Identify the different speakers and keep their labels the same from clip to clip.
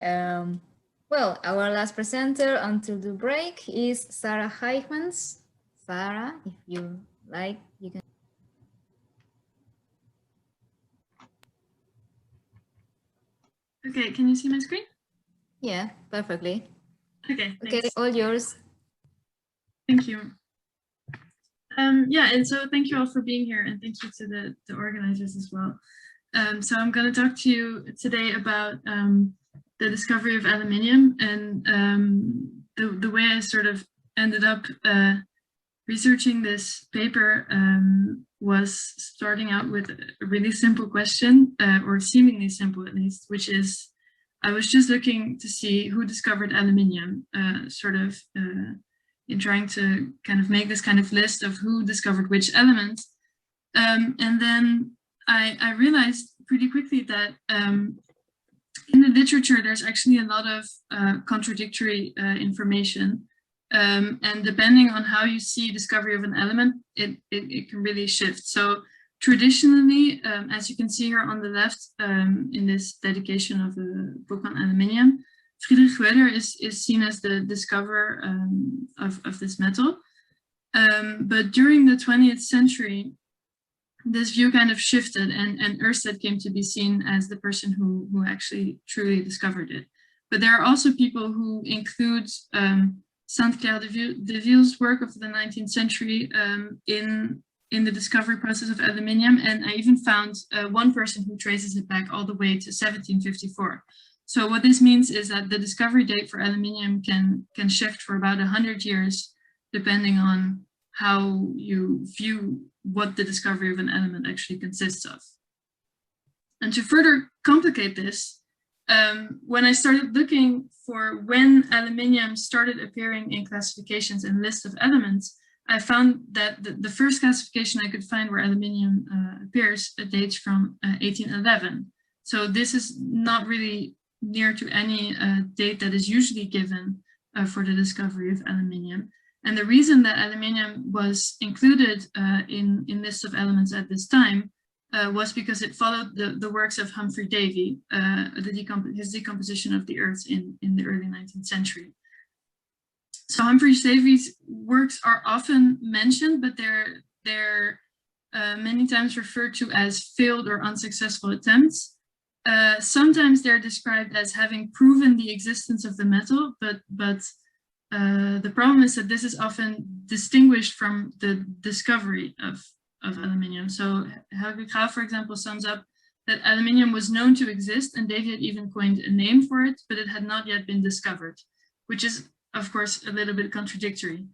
Speaker 1: Well, our last presenter until the break is Sarah Hijmans. Sarah, if you like, you can.
Speaker 2: Okay, can you see my screen?
Speaker 1: Yeah, perfectly.
Speaker 2: Okay,
Speaker 1: okay,
Speaker 2: thanks.
Speaker 1: All yours.
Speaker 2: Thank you. Yeah, and so thank you all for being here, and thank you to the organizers as well. So I'm going to talk to you today about the discovery of aluminium, and the way I sort of ended up researching this paper was starting out with a really simple question, or seemingly simple at least, which is, I was just looking to see who discovered aluminium, in trying to kind of make this kind of list of who discovered which element. And then I realized pretty quickly that in the literature, there's actually a lot of contradictory information. And depending on how you see discovery of an element, it can really shift. So traditionally, as you can see here on the left, in this dedication of the book on aluminium, Friedrich Roeder is seen as the discoverer of this metal. But during the 20th century, this view kind of shifted, and Ørsted came to be seen as the person who actually truly discovered it. But there are also people who include Sainte-Claire de Ville's work of the 19th century in the discovery process of aluminium, and I even found one person who traces it back all the way to 1754. So what this means is that the discovery date for aluminium can shift for about 100 years, depending on how you view what the discovery of an element actually consists of. And to further complicate this, when I started looking for when aluminium started appearing in classifications and lists of elements, I found that the first classification I could find where aluminium appears dates from 1811. So this is not really near to any date that is usually given for the discovery of aluminium. And the reason that aluminium was included in lists of elements at this time was because it followed the works of Humphrey Davy, his decomposition of the earth in the early 19th century. So Humphrey Davy's works are often mentioned, but they're many times referred to as failed or unsuccessful attempts. Sometimes they're described as having proven the existence of the metal, but the problem is that this is often distinguished from the discovery of aluminium. So Helge Graaf, for example, sums up that aluminium was known to exist, and Davy had even coined a name for it, but it had not yet been discovered, which is, of course, a little bit contradictory.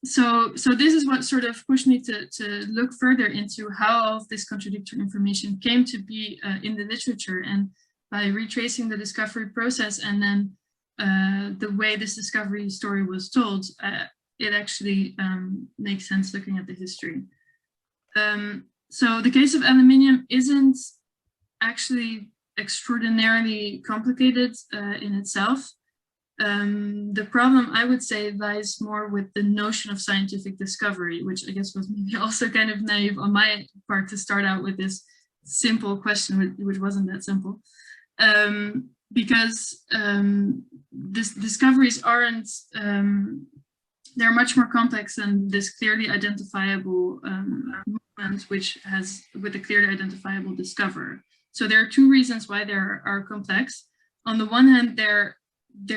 Speaker 2: So this is what sort of pushed me to look further into how all of this contradictory information came to be in the literature, and by retracing the discovery process and then the way this discovery story was told, it actually makes sense looking at the history. So the case of aluminium isn't actually extraordinarily complicated in itself. The problem, I would say, lies more with the notion of scientific discovery, which I guess was maybe also kind of naive on my part to start out with this simple question, which wasn't that simple. Because discoveries aren't, they're much more complex than this clearly identifiable movement, which has with a clearly identifiable discoverer. So there are two reasons why they are complex. On the one hand, they're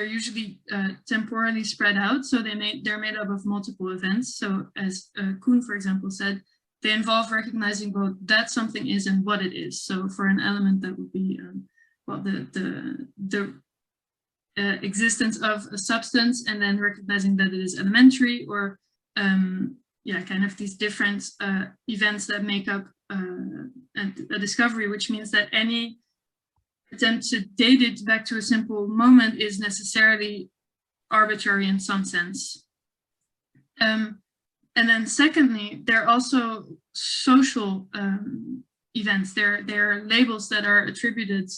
Speaker 2: usually temporally spread out, so they're made up of multiple events. So as Koen, for example, said, they involve recognizing both that something is and what it is. So for an element, that would be well, the existence of a substance, and then recognizing that it is elementary, or yeah, kind of these different events that make up a discovery, which means that any attempt to date it back to a simple moment is necessarily arbitrary in some sense. And then secondly, there are also social events. They're labels that are attributed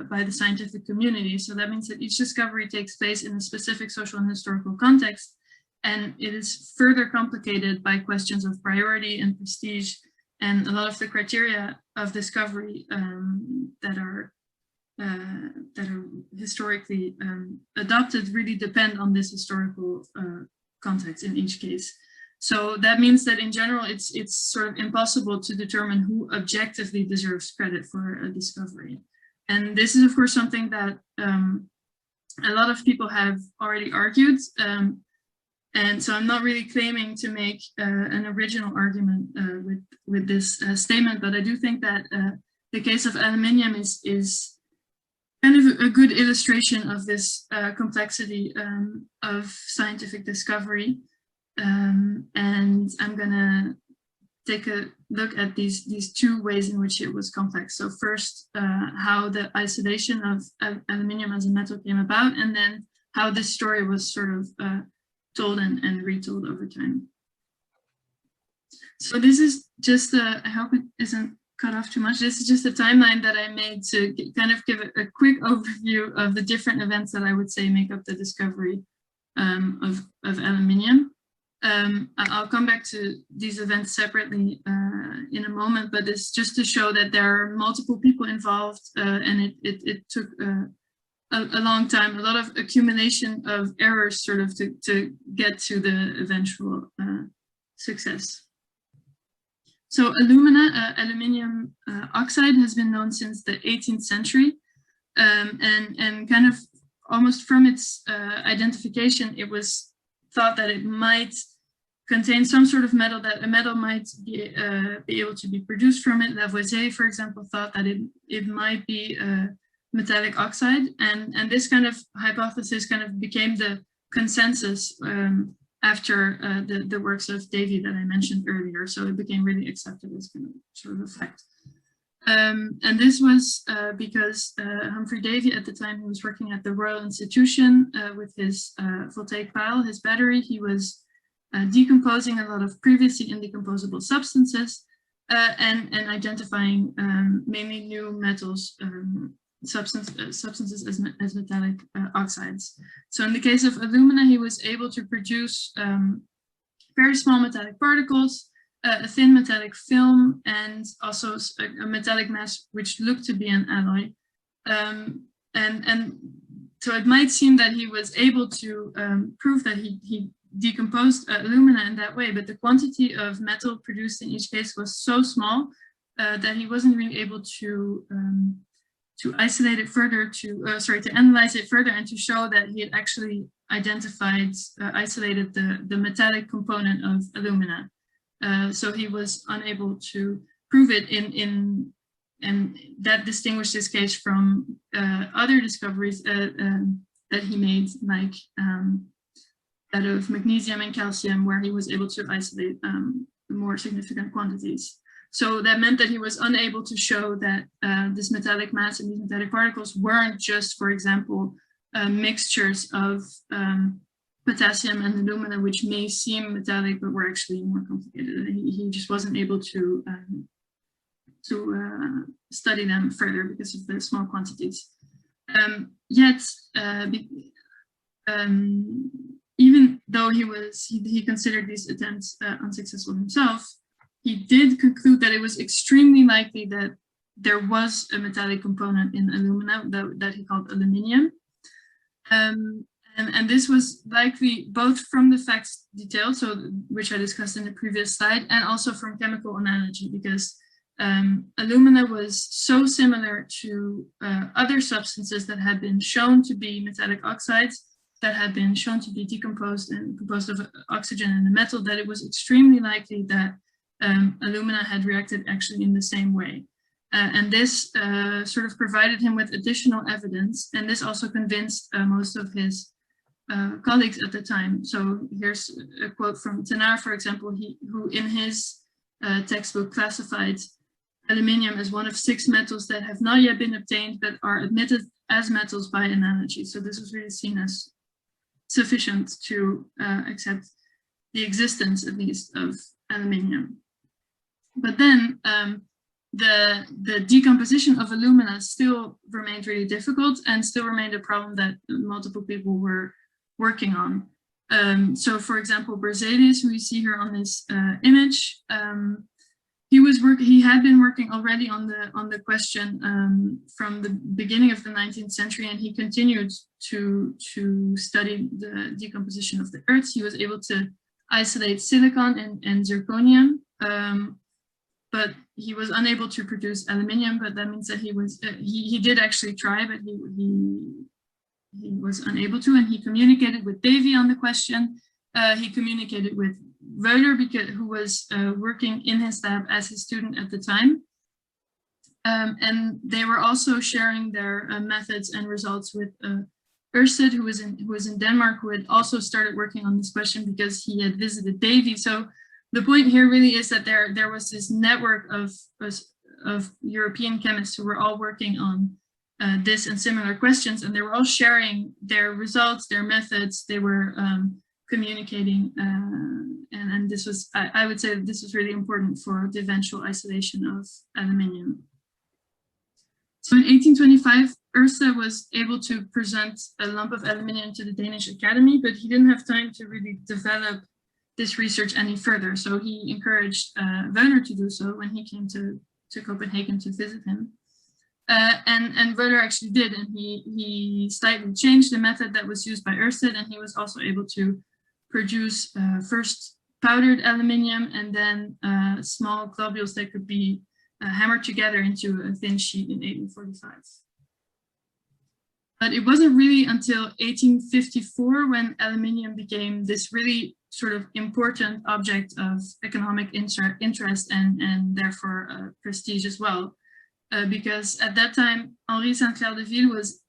Speaker 2: by the scientific community. So that means that each discovery takes place in a specific social and historical context, and it is further complicated by questions of priority and prestige, and a lot of the criteria of discovery that are that are historically adopted really depend on this historical context in each case. So that means that in general, it's sort of impossible to determine who objectively deserves credit for a discovery. And this is, of course, something that a lot of people have already argued. And so I'm not really claiming to make an original argument with this statement, but I do think that the case of aluminium is kind of a good illustration of this complexity of scientific discovery. And I'm gonna take a look at these two ways in which it was complex. So first, how the isolation of aluminium as a metal came about, and then how this story was sort of told and retold over time. So this is just I hope it isn't cut off too much. This is just a timeline that I made to kind of give a quick overview of the different events that I would say make up the discovery of aluminium. I'll come back to these events separately in a moment, but it's just to show that there are multiple people involved, and it took a long time, a lot of accumulation of errors sort of to get to the eventual success. So aluminium oxide has been known since the 18th century, and kind of almost from its identification, it was thought that it might contain some sort of metal, that a metal might be able to be produced from it. Lavoisier, for example, thought that it might be metallic oxide, and this kind of hypothesis kind of became the consensus after the works of Davy that I mentioned earlier. So it became really accepted as kind of sort of a fact. And this was because Humphrey Davy, at the time he was working at the Royal Institution with his voltaic pile, his battery, he was decomposing a lot of previously indecomposable substances and identifying mainly new metals, substances as metallic oxides. So in the case of alumina, he was able to produce very small metallic particles, a thin metallic film, and also a metallic mass which looked to be an alloy. And so it might seem that he was able to prove that he decomposed alumina in that way, but the quantity of metal produced in each case was so small that he wasn't really able to isolate it further, to analyze it further, and to show that he had actually identified, isolated the metallic component of alumina. So he was unable to prove it and that distinguished his case from other discoveries that he made, like that of magnesium and calcium, where he was able to isolate more significant quantities. So that meant that he was unable to show that this metallic mass and these metallic particles weren't just, for example, mixtures of potassium and alumina, which may seem metallic, but were actually more complicated. He just wasn't able to study them further because of the small quantities. Yet, even though he considered these attempts unsuccessful himself, he did conclude that it was extremely likely that there was a metallic component in alumina that he called aluminium. And this was likely both from the facts detailed, so which I discussed in the previous slide, and also from chemical analogy, because alumina was so similar to other substances that had been shown to be metallic oxides, that had been shown to be decomposed and composed of oxygen and a metal, that it was extremely likely that alumina had reacted actually in the same way. And this sort of provided him with additional evidence, and this also convinced most of his colleagues at the time. So here's a quote from Thénard, for example, who in his textbook classified aluminium as one of 6 metals that have not yet been obtained but are admitted as metals by analogy. So this was really seen as sufficient to accept the existence, at least, of aluminium. But then the decomposition of alumina still remained really difficult and still remained a problem that multiple people were working on. So for example, Berzelius, who you see here on this image, He had been working already on the question from the beginning of the 19th century, and he continued to study the decomposition of the earth. He was able to isolate silicon and zirconium, but he was unable to produce aluminium. But that means that he did actually try, but he was unable to. And he communicated with Davy on the question. He communicated with Wöhler, who was working in his lab as his student at the time. And they were also sharing their methods and results with Ørsted, who was in Denmark, who had also started working on this question because he had visited Davy. So the point here really is that there was this network of European chemists who were all working on this and similar questions, and they were all sharing their results, their methods. They were communicating, and this was, I would say that this was really important for the eventual isolation of aluminium. So in 1825, Ørsted was able to present a lump of aluminium to the Danish Academy, but he didn't have time to really develop this research any further. So he encouraged Wöhler to do so when he came to Copenhagen to visit him. And Wöhler actually did, and he slightly changed the method that was used by Ørsted, and he was also able to produce first powdered aluminium and then small globules that could be hammered together into a thin sheet in 1845. But it wasn't really until 1854 when aluminium became this really sort of important object of economic interest and therefore prestige as well. Because at that time, Henri Saint-Clair de Ville was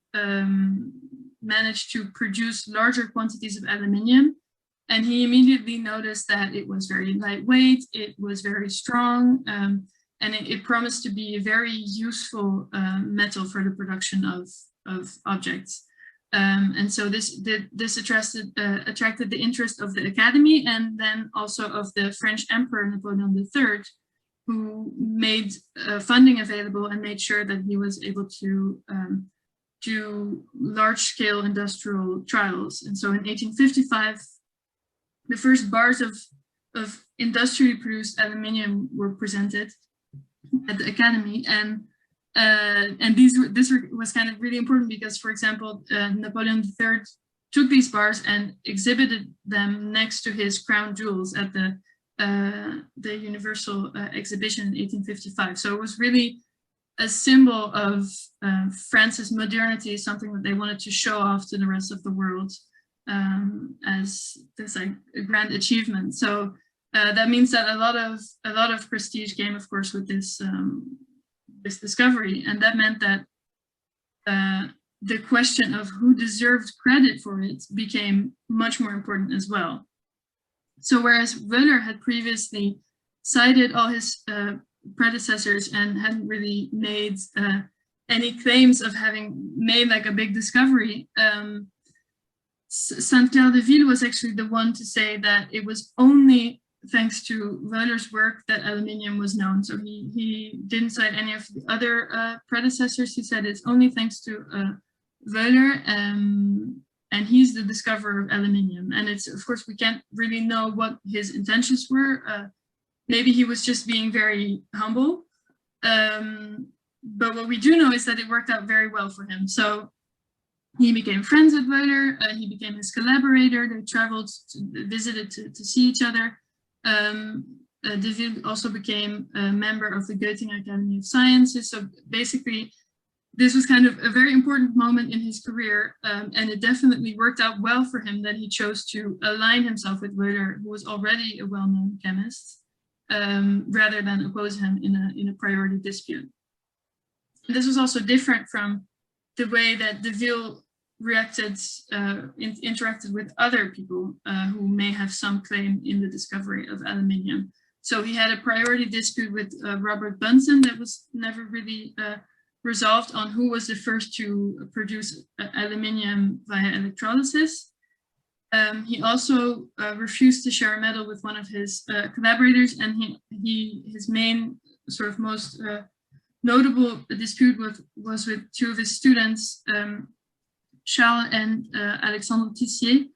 Speaker 2: managed to produce larger quantities of aluminium. And he immediately noticed that it was very lightweight, it was very strong, and it promised to be a very useful metal for the production of objects. And so this attracted the interest of the Academy and then also of the French Emperor Napoleon III, who made funding available and made sure that he was able to do large-scale industrial trials. And so in 1855, the first bars of industrially produced aluminium were presented at the Academy, and this was kind of really important because, for example, Napoleon III took these bars and exhibited them next to his crown jewels at the Universal Exhibition in 1855. So it was really a symbol of France's modernity, something that they wanted to show off to the rest of the world as this like a grand achievement. So that means that a lot of prestige came, of course, with this this discovery, and that meant that the question of who deserved credit for it became much more important as well. So whereas Wöhler had previously cited all his predecessors and hadn't really made any claims of having made like a big discovery, Saint-Clair de Ville was actually the one to say that it was only thanks to Wöhler's work that aluminium was known. So he didn't cite any of the other predecessors. He said it's only thanks to Wöhler, and he's the discoverer of aluminium. And it's, of course, we can't really know what his intentions were. Maybe he was just being very humble. But what we do know is that it worked out very well for him. So he became friends with Wöhler. He became his collaborator. They traveled, visited to see each other. De Ville also became a member of the Göttingen Academy of Sciences. So basically, this was kind of a very important moment in his career, and it definitely worked out well for him that he chose to align himself with Wöhler, who was already a well-known chemist, rather than oppose him in a priority dispute. And this was also different from the way that De Ville interacted with other people who may have some claim in the discovery of aluminium. So he had a priority dispute with Robert Bunsen that was never really resolved on who was the first to produce aluminium via electrolysis. He also refused to share a medal with one of his collaborators, and his main sort of most notable dispute was with two of his students, Charles and Alexandre Tissier,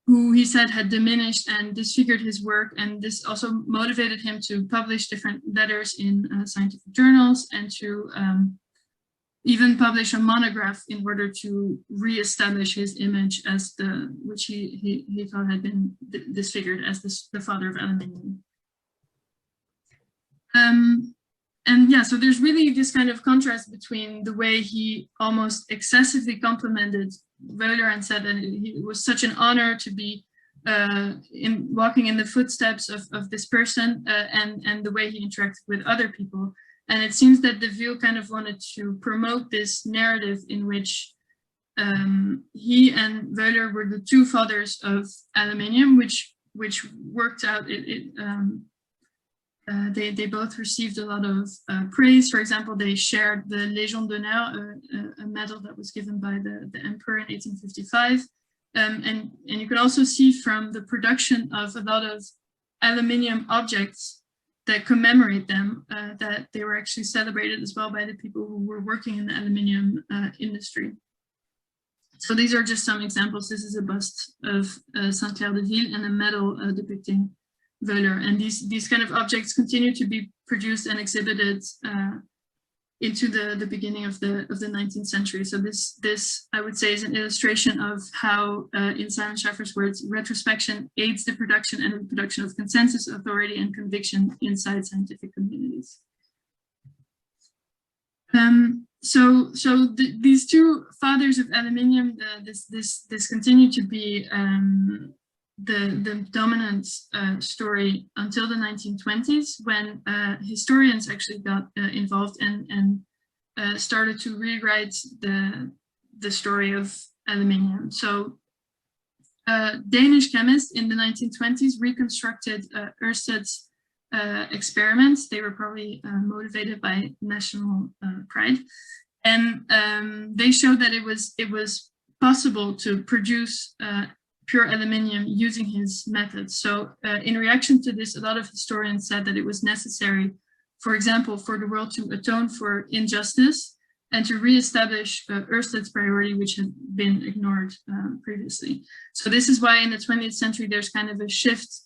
Speaker 2: who he said had diminished and disfigured his work. And this also motivated him to publish different letters in scientific journals and to even publish a monograph in order to re-establish his image as which he thought had been disfigured as the father of aluminium. And yeah, so there's really this kind of contrast between the way he almost excessively complimented Wöhler and said that it was such an honor to be walking in the footsteps of this person, and the way he interacted with other people. And it seems that de Ville kind of wanted to promote this narrative in which he and Wöhler were the two fathers of aluminium, which worked out. They both received a lot of praise. For example, they shared the Légion d'honneur, a medal that was given by the emperor in 1855. And you can also see from the production of a lot of aluminium objects that commemorate them, that they were actually celebrated as well by the people who were working in the aluminium industry. So these are just some examples. This is a bust of Saint-Clair-de-Ville and a medal depicting Wöhler. And these kind of objects continue to be produced and exhibited into the beginning of the 19th century. So this I would say is an illustration of how, in Simon Schaffer's words, retrospection aids the production and reproduction of consensus, authority, and conviction inside scientific communities. These two fathers of aluminium, this continued to be the dominant story until the 1920s, when historians actually got involved and started to rewrite the story of aluminium. So Danish chemists in the 1920s reconstructed Ørsted's experiments. They were probably motivated by national pride, and they showed that it was possible to produce pure aluminium using his methods. So in reaction to this, a lot of historians said that it was necessary, for example, for the world to atone for injustice and to reestablish Ørsted's priority, which had been ignored previously. So this is why in the 20th century, there's kind of a shift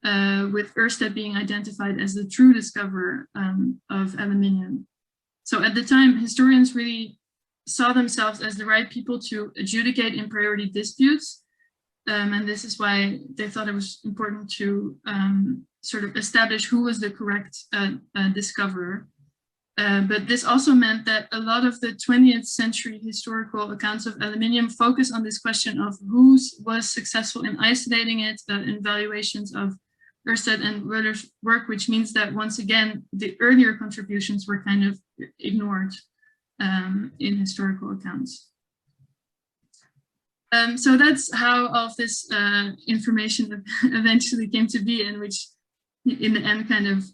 Speaker 2: with Ørsted being identified as the true discoverer of aluminium. So at the time, historians really saw themselves as the right people to adjudicate in priority disputes. And this is why they thought it was important to sort of establish who was the correct discoverer. But this also meant that a lot of the 20th century historical accounts of aluminium focus on this question of who was successful in isolating it, in valuations of Ørsted and Wöhler's work, which means that once again, the earlier contributions were kind of ignored in historical accounts. So that's how all of this information eventually came to be, and which in the end kind of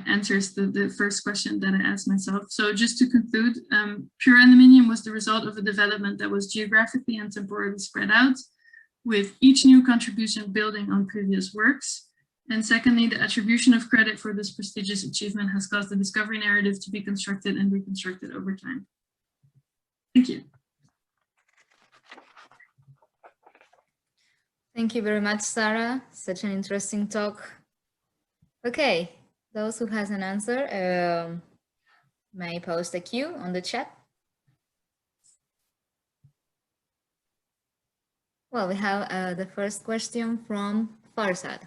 Speaker 2: answers the first question that I asked myself. So just to conclude, pure aluminium was the result of a development that was geographically and temporally spread out, with each new contribution building on previous works. And secondly, the attribution of credit for this prestigious achievement has caused the discovery narrative to be constructed and reconstructed over time. Thank you.
Speaker 1: Thank you very much, Sarah. Such an interesting talk. Okay, those who has an answer may post a Q on the chat. Well, we have the first question from Farsad.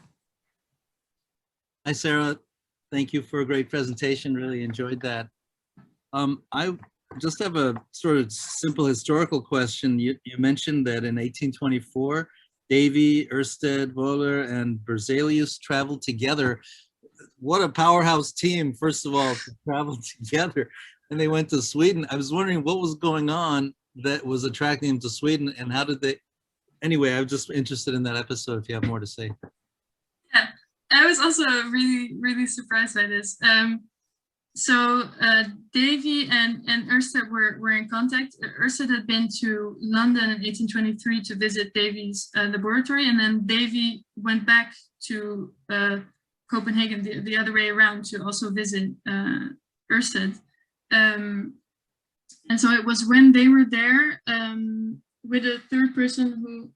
Speaker 3: Hi, Sarah. Thank you for a great presentation. Really enjoyed that. I just have a sort of simple historical question. You mentioned that in 1824, Davy, Ørsted, Wöhler, and Berzelius traveled together. What a powerhouse team, first of all, to travel together. And they went to Sweden. I was wondering what was going on that was attracting them to Sweden, and how did they, anyway, I'm just interested in that episode if you have more to say.
Speaker 2: Yeah, I was also really, really surprised by this. So Davy and Ørsted were in contact. Ørsted had been to London in 1823 to visit Davy's laboratory, and then Davy went back to Copenhagen the other way around to also visit Ørsted. And so it was when they were there with a third person who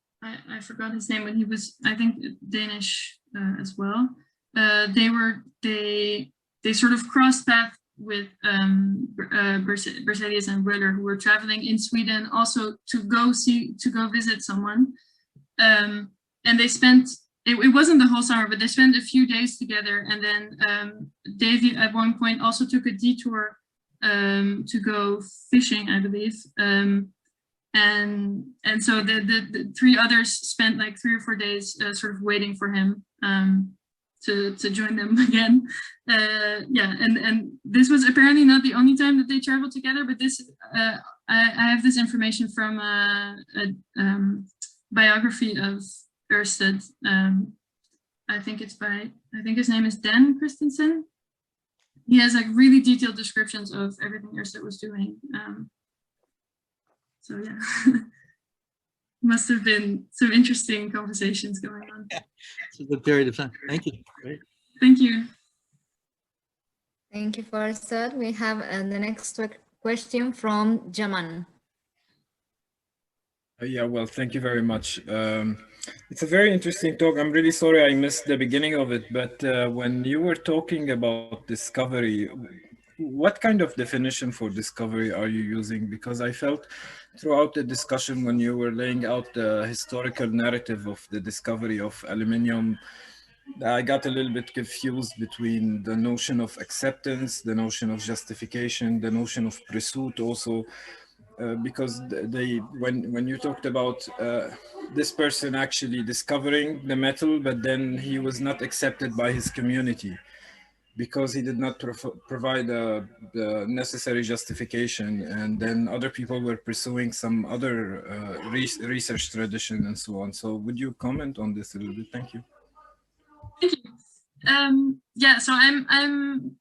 Speaker 2: I forgot his name, but he was, I think, Danish as well. They sort of crossed paths with Berzelius and Wöhler, who were traveling in Sweden also to go visit someone. And they spent, it wasn't the whole summer, but they spent a few days together. And then Davy at one point also took a detour to go fishing, I believe. And so the three others spent like 3 or 4 days sort of waiting for him to join them again. And this was apparently not the only time that they traveled together, but this I have this information from a biography of Ørsted. I think his name is Dan Christensen. He has like really detailed descriptions of everything Ørsted was doing. So yeah, must have been some interesting conversations going on.
Speaker 3: Yeah, it's a good period of time. Thank you. Great.
Speaker 2: Thank you.
Speaker 1: Thank you, Farzad. We have the next question from Jaman.
Speaker 4: Yeah, well, thank you very much. It's a very interesting talk. I'm really sorry I missed the beginning of it, but when you were talking about discovery, what kind of definition for discovery are you using? Because I felt throughout the discussion when you were laying out the historical narrative of the discovery of aluminium, I got a little bit confused between the notion of acceptance, the notion of justification, the notion of pursuit also, because when you talked about this person actually discovering the metal, but then he was not accepted by his community because he did not provide the necessary justification, and then other people were pursuing some other research tradition and so on. So would you comment on this a little bit? Thank you.
Speaker 2: Thank you. Yeah, so I'm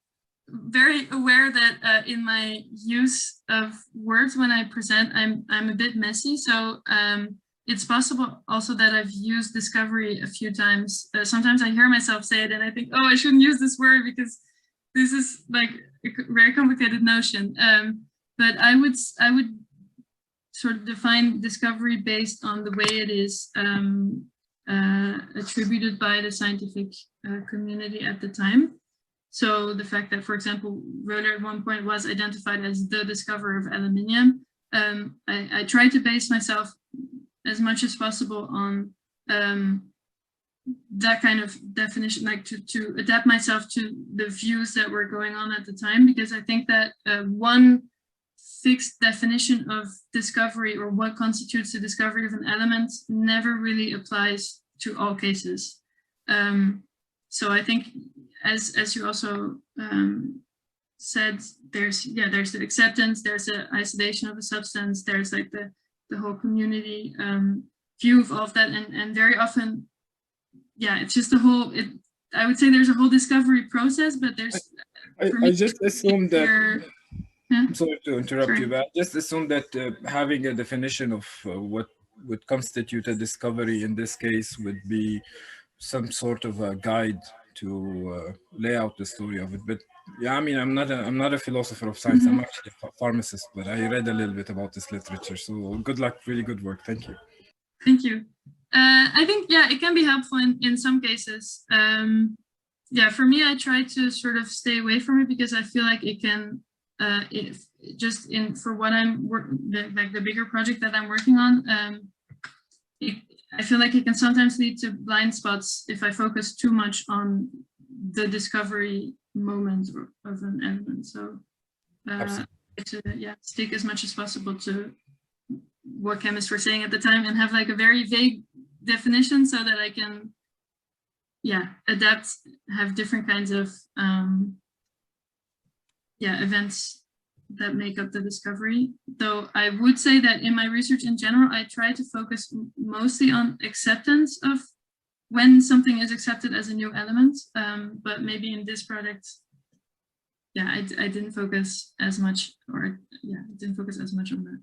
Speaker 2: very aware that in my use of words when I present, I'm a bit messy. So it's possible also that I've used discovery a few times. Sometimes I hear myself say it and I think, oh, I shouldn't use this word because this is like a very complicated notion. But I would sort of define discovery based on the way it is attributed by the scientific community at the time. So the fact that, for example, Wöhler at one point was identified as the discoverer of aluminium, I try to base myself as much as possible on that kind of definition, like to adapt myself to the views that were going on at the time, because I think that one fixed definition of discovery or what constitutes the discovery of an element never really applies to all cases. So I think, as you also said, there's the acceptance, there's the isolation of a substance, there's like the whole community view of all of that, and very often, yeah, it's just a whole. I would say there's a whole discovery process, but there's.
Speaker 4: I just assume that. I'm sorry to interrupt you, but I just assume that having a definition of what would constitute a discovery in this case would be some sort of a guide to lay out the story of it. But yeah, I mean, I'm not a philosopher of science. I'm actually a pharmacist, but I read a little bit about this literature. So good luck, really good work. Thank you.
Speaker 2: Thank you. I think, yeah, it can be helpful in some cases. Yeah, for me, I try to sort of stay away from it because I feel like it can, for what I'm like the bigger project that I'm working on, I feel like it can sometimes lead to blind spots if I focus too much on the discovery moment of an element. So to stick as much as possible to what chemists were saying at the time and have like a very vague definition so that I can adapt, have different kinds of events that make up the discovery. Though I would say that in my research in general, I try to focus mostly on acceptance of when something is accepted as a new element. But maybe in this project, I didn't focus as much, on that.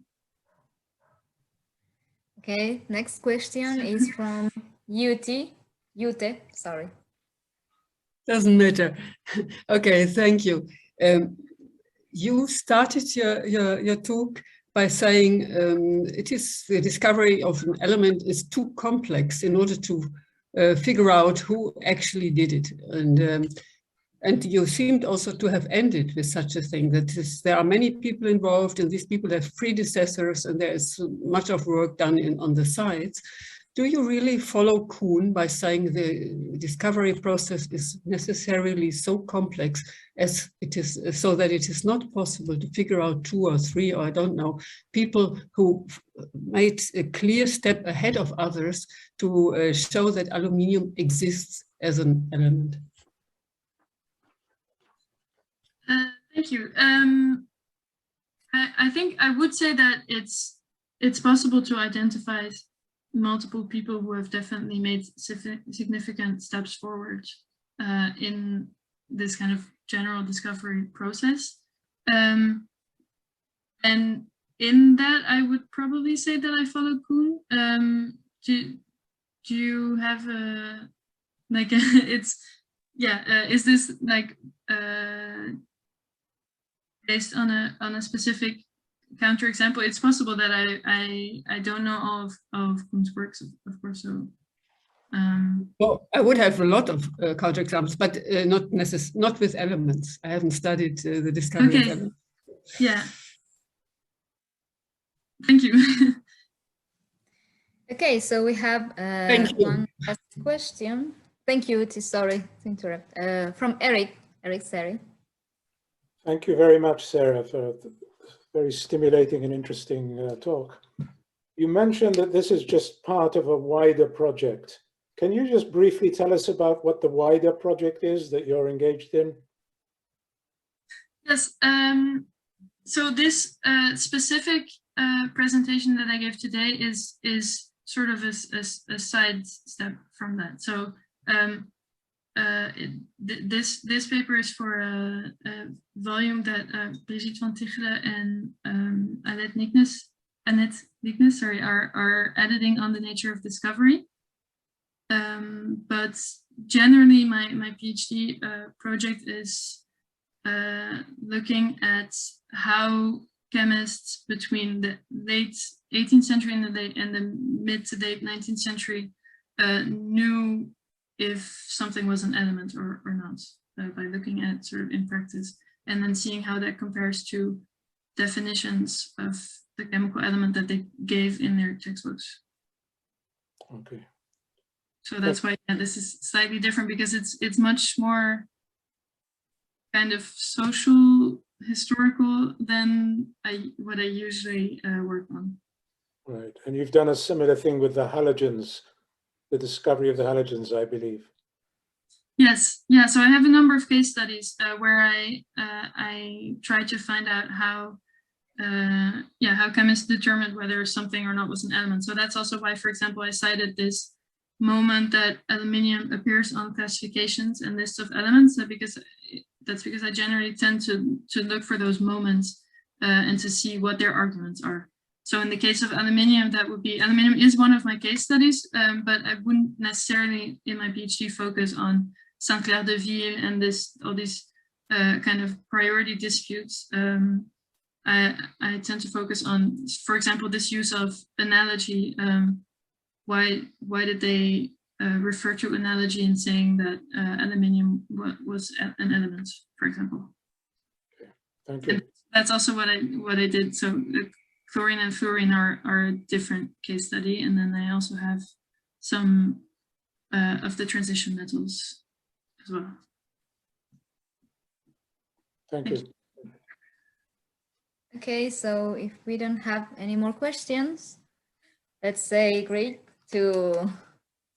Speaker 1: Okay, next question is from Yute, sorry.
Speaker 5: Doesn't matter. Okay, thank you. You started your talk by saying it is the discovery of an element is too complex in order to figure out who actually did it. And you seemed also to have ended with such a thing, that is, there are many people involved and these people have predecessors and there is much of work done on the sides. Do you really follow Kuhn by saying the discovery process is necessarily so complex as it is, so that it is not possible to figure out 2 or 3, or I don't know, people who made a clear step ahead of others to show that aluminium exists as an element?
Speaker 2: Thank you. I think I would say that it's possible to identify multiple people who have definitely made significant steps forward in this kind of general discovery process. And in that, I would probably say that I follow Kuhn. Do you have a, like, it's, yeah, is this like based on a specific counterexample? It's possible that I don't know all of Kuhn's works, of course. So,
Speaker 5: well, I would have a lot of counterexamples, but not with elements. I haven't studied the discovery of elements.
Speaker 2: Yeah. Thank you.
Speaker 1: Okay, so we have one last question. Thank you, sorry to interrupt. From Eric Seri.
Speaker 6: Thank you very much, Sarah, for the very stimulating and interesting talk. You mentioned that this is just part of a wider project. Can you just briefly tell us about what the wider project is that you're engaged in?
Speaker 2: Yes. So this specific presentation that I gave today is sort of a side step from that. So this paper is for a volume that Brigitte van Tichelen and Annette Niknes are editing on the nature of discovery. But generally, my PhD project is looking at how chemists between the late 18th century and the mid to late 19th century knew if something was an element or not, by looking at sort of in practice and then seeing how that compares to definitions of the chemical element that they gave in their textbooks.
Speaker 6: Okay.
Speaker 2: So that's why this is slightly different, because it's much more kind of social, historical than what I usually work on.
Speaker 6: Right, and you've done a similar thing with the halogens, the discovery of the halogens, I believe.
Speaker 2: Yes, yeah. So I have a number of case studies where I try to find out how chemists determined whether something or not was an element. So that's also why, for example, I cited this moment that aluminium appears on classifications and lists of elements, because I generally tend to look for those moments and to see what their arguments are. So in the case of aluminium, that would be, aluminium is one of my case studies, but I wouldn't necessarily in my PhD focus on Saint-Clair-de-Ville and all these kind of priority disputes. I tend to focus on, for example, this use of analogy. Why did they refer to analogy in saying that aluminium was an element, for example?
Speaker 6: Okay. Thank you.
Speaker 2: And that's also what I did. So chlorine and fluorine are a different case study, and then I also have some of the transition metals as well.
Speaker 6: Thank you.
Speaker 1: Okay, so if we don't have any more questions, let's say great to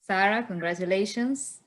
Speaker 1: Sarah, congratulations.